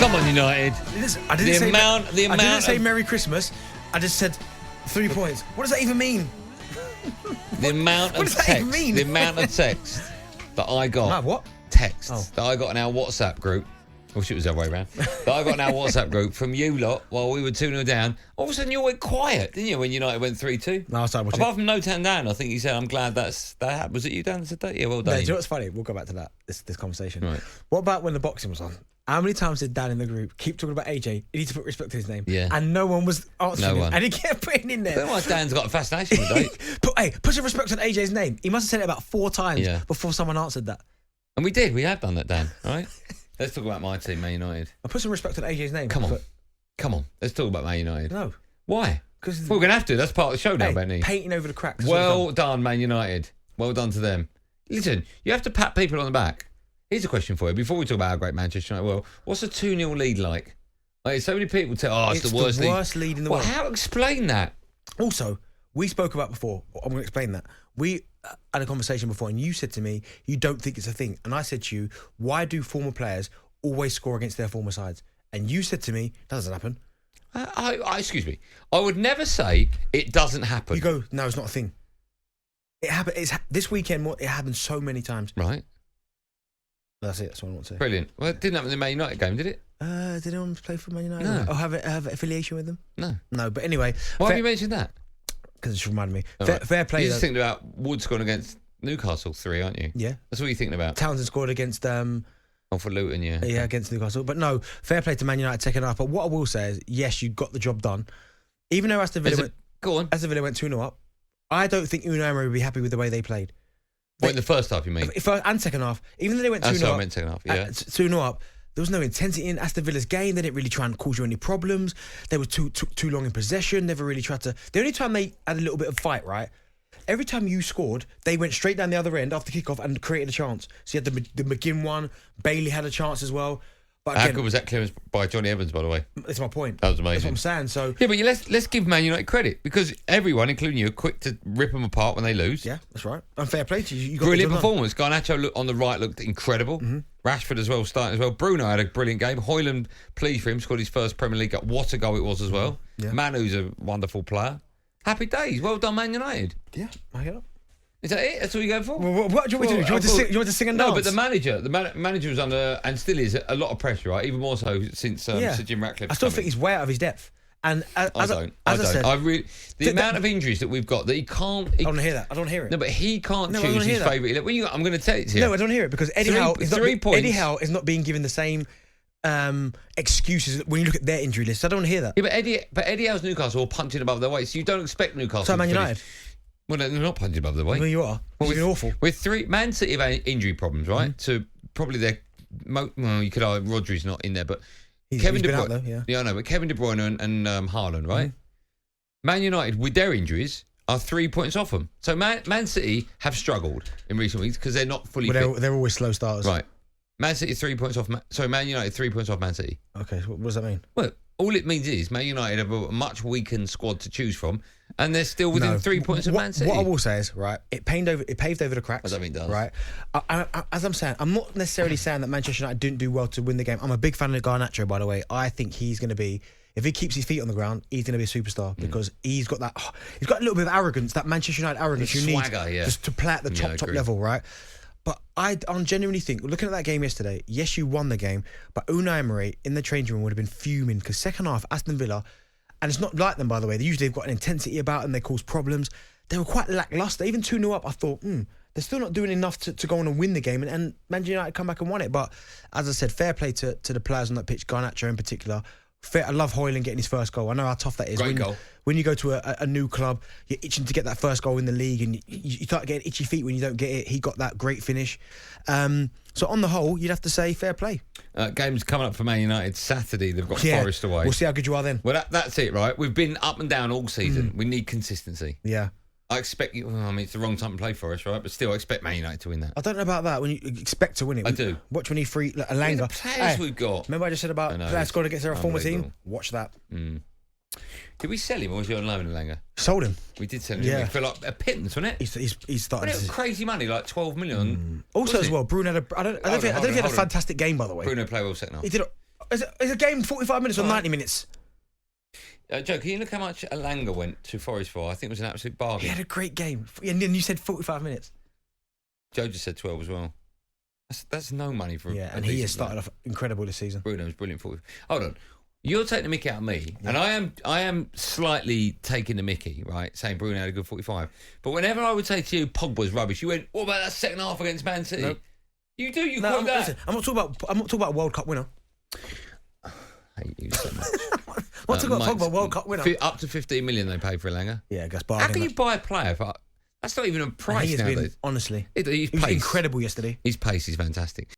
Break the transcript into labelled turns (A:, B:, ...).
A: Come on, United.
B: I didn't say Merry Christmas. I just said 3 points. What does that even mean?
A: The amount of text. The amount of text that I got.
B: No, what?
A: Text that I got in our WhatsApp group. I wish it was the other way around. That I got in our WhatsApp group from you lot while we were 2-0 down. All of a sudden you all went quiet, didn't you, when United went 3-2?
B: No, I started watching.
A: Apart from No Town Down, I think you said, I'm glad that happened. Was it you, Dan, that said that? Yeah, well done.
B: No, do you know what's funny? We'll go back to that, this conversation.
A: Right.
B: What about when the boxing was on? How many times did Dan in the group keep talking about AJ? He needs to put respect to his name.
A: Yeah.
B: And no one was answering
A: No
B: him.
A: one.
B: And he kept putting in there.
A: I don't know why Dan's got a fascination with it.
B: Put some respect on AJ's name. He must have said it about 4 times before someone answered that.
A: And we did. We have done that, Dan. All right? Let's talk about my team, Man United.
B: I put some respect on AJ's name.
A: Come on. Let's talk about Man United.
B: No.
A: Why? Because we're going to have to. That's part of the show now, Benny.
B: Painting over the cracks.
A: Well done, Man United. Well done to them. Listen, you have to pat people on the back. Here's a question for you. Before we talk about how great Manchester United were, what's a 2-0 lead like? So many people tell, it's the worst lead
B: in the world.
A: How explain that?
B: Also, we spoke about before. I'm going to explain that. We had a conversation before, and you said to me, you don't think it's a thing. And I said to you, why do former players always score against their former sides? And you said to me, that doesn't happen.
A: Excuse me. I would never say it doesn't happen.
B: You go, no, it's not a thing. It happened. This weekend, it happened so many times.
A: Right.
B: That's it. That's what I want to say.
A: Brilliant. Well, it didn't happen in the Man United game, did it?
B: Did anyone play for Man United?
A: No.
B: Or have affiliation with them?
A: No.
B: No, but anyway.
A: Why have you mentioned that?
B: Because it just reminded me.
A: Right.
B: Fair play.
A: You're just thinking about Wood scoring against Newcastle 3, aren't you?
B: Yeah.
A: That's what you're thinking about.
B: Townsend scored against...
A: for Luton, yeah.
B: Yeah, against Newcastle. But no, fair play to Man United taking it up. But what I will say is, yes, you got the job done. Even though Aston Villa went 2-0 up, I don't think Unai Emery would be happy with the way they played.
A: Well, in the first half, you mean?
B: And second half. Even though they went 2-0 up.
A: I meant second half, yeah.
B: 2-0 up. There was no intensity in Aston Villa's game. They didn't really try and cause you any problems. They were too long in possession. Never really tried to... The only time they had a little bit of fight, right? Every time you scored, they went straight down the other end after kickoff and created a chance. So you had the McGinn one. Bailey had a chance as well. But again,
A: how good was that clearance by Johnny Evans, by the way?
B: That's my point.
A: That was amazing.
B: That's what I'm saying. So
A: yeah, but let's give Man United credit, because everyone, including you, are quick to rip them apart when they lose.
B: Yeah, that's right. And fair play to you. You got
A: brilliant performance. Garnacho on the right looked incredible. Mm-hmm. Rashford as well, starting as well. Bruno had a brilliant game. Højlund, pleased for him, scored his first Premier League. What a goal it was as well. Yeah. Manu's a wonderful player. Happy days. Well done, Man United.
B: Yeah, I get up.
A: Is that it? That's all you're going for?
B: Well, what do you want me to do? Do you want to sing and dance?
A: No, but the manager was under, and still is, a lot of pressure, right? Even more so since Sir Jim Ratcliffe.
B: I still think he's way out of his depth. And
A: I don't. The amount of injuries that we've got that he can't.
B: I don't hear that. I don't hear it.
A: No, but he can't choose his favourite. I'm going to tell it to you.
B: No, I don't hear it, because Eddie Howe is not being given the same excuses when you look at their injury list. I don't hear that.
A: Yeah, but Eddie Howe's Newcastle are punching above their weight, so you don't expect Newcastle.
B: So Man United.
A: Well, they're not punching above their weight.
B: Well, you are. Well, you're awful.
A: With Man City have injury problems, right? Mm-hmm. So probably you could argue Rodri's not in there, but Kevin De Bruyne. I know, but Kevin De Bruyne and Haaland, right? Mm-hmm. Man United, with their injuries, are 3 points off them. So Man City have struggled in recent weeks because they're not fully fit.
B: They're always slow starters.
A: Right. Man City 3 points off. Man United 3 points off Man City.
B: Okay, so what does that mean?
A: Well, all it means is Man United have a much weakened squad to choose from, and they're still within 3 points of Man City.
B: What I will say is, right, it paved over the cracks.
A: I don't think it does.
B: Right. As I'm saying, I'm not necessarily saying that Manchester United didn't do well to win the game. I'm a big fan of Garnacho, by the way. I think he's going to be, if he keeps his feet on the ground, he's going to be a superstar, because he's got that. He's got a little bit of arrogance, that Manchester United arrogance you need just to play at the top level, right? But I genuinely think, looking at that game yesterday, yes, you won the game, but Unai Emery in the changing room would have been fuming, because second half, Aston Villa, and it's not like them, by the way, they've got an intensity about them, they cause problems. They were quite lacklustre. Even 2-0 up, I thought, they're still not doing enough to go on and win the game, and Manchester United come back and won it. But as I said, fair play to the players on that pitch, Garnacho in particular. I love Højlund getting his first goal. I know how tough that is.
A: Great goal.
B: When you go to a new club, you're itching to get that first goal in the league, and you start getting itchy feet when you don't get it. He got that great finish. So on the whole, you'd have to say fair play.
A: Games coming up for Man United Saturday. They've got Forest away.
B: We'll see how good you are then.
A: Well, that's it, right? We've been up and down all season. We need consistency.
B: Yeah.
A: I expect you. Well, I mean, it's the wrong time to play for us, right? But still, I expect Man United to win that.
B: I don't know about that. When you expect to win it,
A: I do.
B: Watch when he free Alanga.
A: The players we've got.
B: Remember I just said about players scored against their former team. Watch that.
A: Did we sell him, or was he on loan, Alanga?
B: Sold him.
A: We did sell him. Yeah. For like a pittance, wasn't it?
B: He's starting.
A: Wasn't it crazy money, like 12 million.
B: Also, as well, Bruno had I don't think he had a fantastic game, by the way.
A: Bruno played well second half.
B: He did. Is a game 45 minutes or 90 minutes?
A: Joe, can you look how much Alanga went to Forest for? I think it was an absolute bargain.
B: He had a great game. And then you said 45 minutes.
A: Joe just said 12 as well. That's no money for
B: Yeah, and he has started off incredible this season.
A: Bruno's brilliant for you. Hold on. You're taking the mickey out of me, and I am slightly taking the mickey, right? Saying Bruno had a good 45. But whenever I would say to you, Pogba's rubbish, you went, what about that second half against Man City? Nope. You do, you quote that.
B: Listen, I'm not talking about a World Cup winner.
A: I hate you so much.
B: I'm not talking about Pogba, World Cup winner.
A: Up to 15 million they paid for Alanga.
B: Yeah, I guess bargain.
A: How can you buy a player for... That's not even a price nowadays.
B: Honestly,
A: He was
B: incredible yesterday.
A: His pace is fantastic.